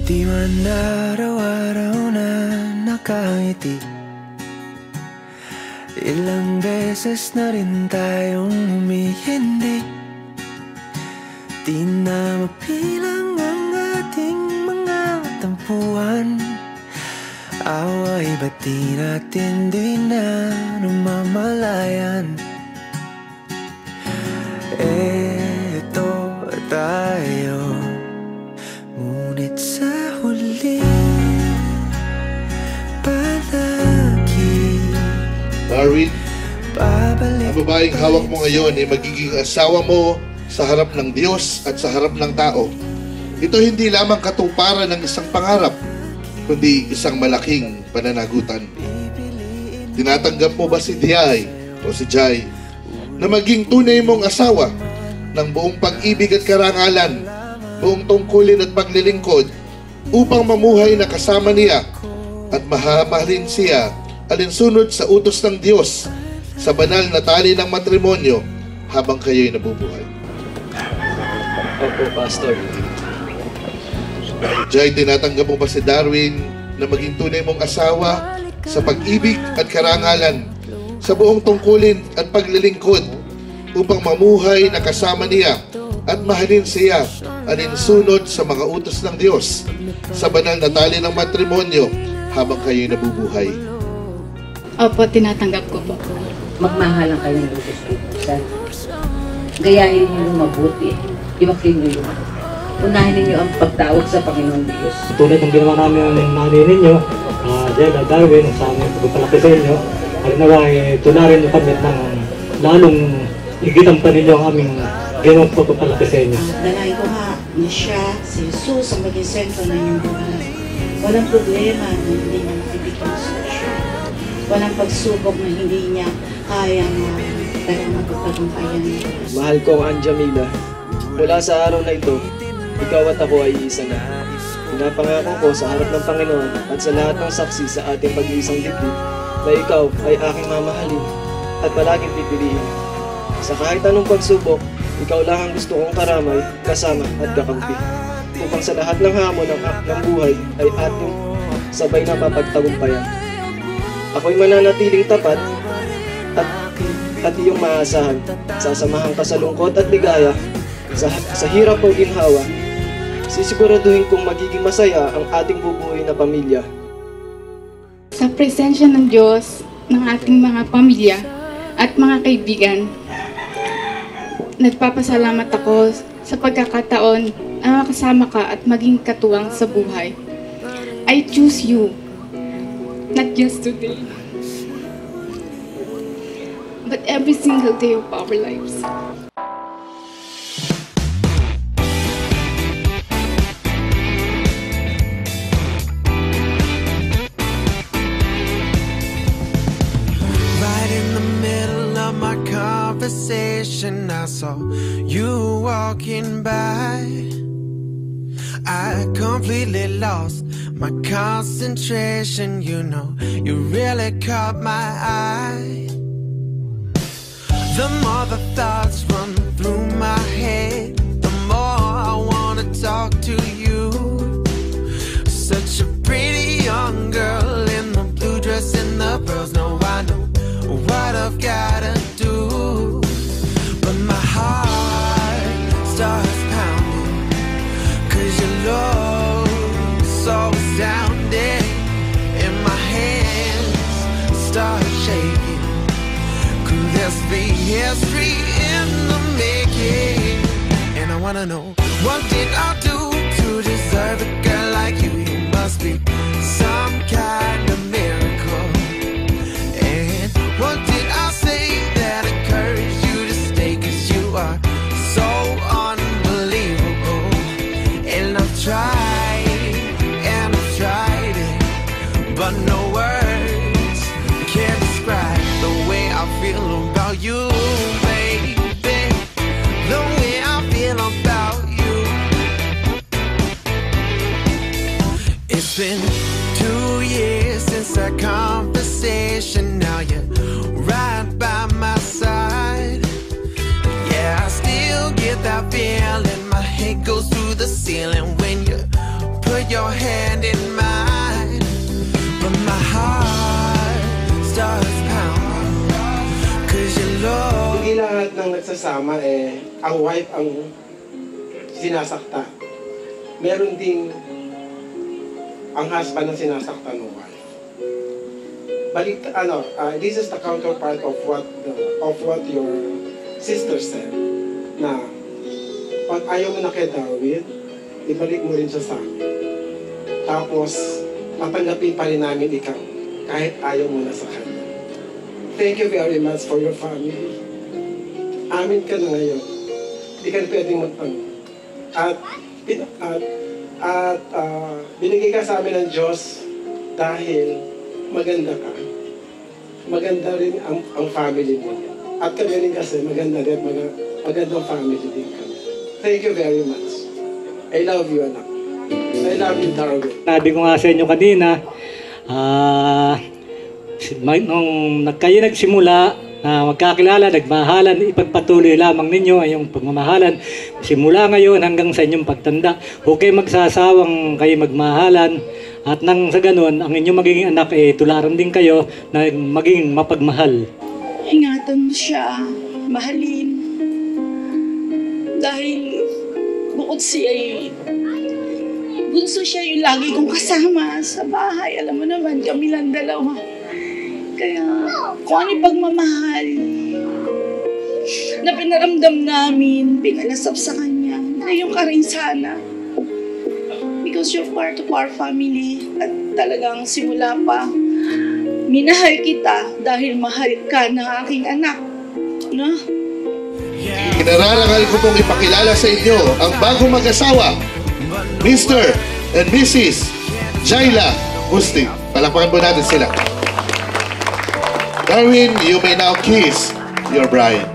Di man araw-araw na nakangiti, ilang beses na rin tayong humihindi. Di na mapilang ang ating mga tampuhan. Away ba't di natin di na namamalayan? Eto tayo, ngunit sa huli palagi. Darwin, ang babaeng hawak mo ngayon ay magiging asawa mo sa harap ng Diyos at sa harap ng tao. Ito hindi lamang katuparan ng isang pangarap, kundi isang malaking pananagutan. Tinatanggap mo ba si Diay o si Jai na maging tunay mong asawa ng buong pag-ibig at karangalan, buong tungkulin at paglilingkod upang mamuhay na kasama niya at mahamahalin siya alinsunod sa utos ng Diyos sa banal na tali ng matrimonyo habang kayo'y nabubuhay? Opo, Pastor. Jai, tinatanggap mo ba si Darwin na maging tunay mong asawa sa pag-ibig at karangalan, sa buong tungkulin at paglilingkod upang mamuhay na kasama niya at mahalin siya alinsunod sa mga utos ng Diyos sa banal na tali ng matrimonyo habang kayo'y nabubuhay? Opo, tinatanggap ko po. Magmahalan kayo ng utos-utosan. Gayahin niyo mabuti. Iwakin niyo yung unahin ninyo ang pagtawag sa Panginoon Diyos. Tulad ng ginawa namin ng nanay ninyo, Jed at Darwin, sa aming pagpapalaki sa inyo, ay naway tularin nyo kami ng lalong higitan pa ninyo ang aming ginawang pagpapalaki sa inyo. Dalayan ko nga na siya, si Jesus, ang maging sentro ng inyong buhay. Walang problema na hindi niya makibigyan ng solusyon. Walang pagsubok na hindi niya kayang talagang magpagtagumpayan. Mahal ko ang Anjamila. Mula sa araw na ito, ikaw at ako ay isa na. Pinapangako ko sa harap ng Panginoon at sa lahat ng saksi sa ating pag-iisang dibdib na ikaw ay aking mamahalin at palaging pipiliin. Sa kahit anong pagsubok, ikaw lang ang gusto kong karamay, kasama at kakampi. Upang sa lahat ng hamon ng buhay ay ating sabay na mapagtagumpayan. Ako'y mananatiling tapat at iyong maasahan. Sasamahan ka sa lungkot at ligaya, sa hirap o ginhawa. Sisiguraduhin kong magiging masaya ang ating bubuhay na pamilya. Sa presensya ng Diyos, ng ating mga pamilya at mga kaibigan, nagpapasalamat ako sa pagkakataon na makasama ka at maging katuwang sa buhay. I choose you, not just today, but every single day of our lives. Conversation, I saw you walking by. I completely lost my concentration. You know, you really caught my eye. The more the thoughts run through my head, the more I wanna talk to you. Such a pretty young girl in the blue dress and the pearls. No, I know what I've gotta do, but my heart starts pounding, 'cause your love's so astounding, and my hands start shaking. Could this be history in the making? And I wanna know, what did I do to deserve a girl like you? You must be some kind of miracle. What did I say that encouraged you to stay? 'Cause you are so unbelievable. And I've tried it, but no words can describe the way I feel about you, baby. The way I feel about you. It's been 2 years since our conversation. Now you're right by my side. Yeah, I still get that feeling. My head goes through the ceiling when you put your hand in mine, but my heart starts pounding, 'cause you love. Hindi lahat ng nagsasama ang wife ang sinasakta. Meron ding ang husband ang sinasakta ng wife. This is the counterpart of what your sister said, na pag ayaw mo na kay Darwin, ibalik mo rin siya sa amin. Tapos, tatanggapin pa rin namin ikaw, kahit ayaw mo na sa kanya. Thank you very much for your family. Amin ka na ngayon. Hindi ka na pwedeng magtanong. At binigay ka sa amin ng Diyos dahil maganda ka. Maganda rin ang family mo. At kami rin kasi maganda rin, magandang family din kami. Thank you very much. I love you, anak. I love you, Darwin. Sabi ko nga sa inyo kanina, nung kayo nagsimula na magkakilala, nagmahalan, ipagpatuloy lamang ninyo ay yung pagmamahalan. Simula ngayon hanggang sa inyong pagtanda, huwag kayo magsasawang kayo magmahalan. At nang sa ganun, ang inyong magiging anak tularan din kayo na maging mapagmahal. Ingatan mo siya, mahalin. Dahil bukod siya bunso siya yung lagi kong kasama sa bahay. Alam mo naman, kami lang dalawa. Kaya kung ano yung pagmamahal na pinaramdam namin, pinalasap sa kanya, ngayon ka rin sana. Because you're part of our family at talagang simula pa, minahal kita dahil mahal ka ng aking anak. No? Kinararangal ko pong ipakilala sa inyo ang bagong mag-asawa, Mr. and Mrs. Jaila Busting. Palakpakan po natin sila. Darwin, you may now kiss your bride.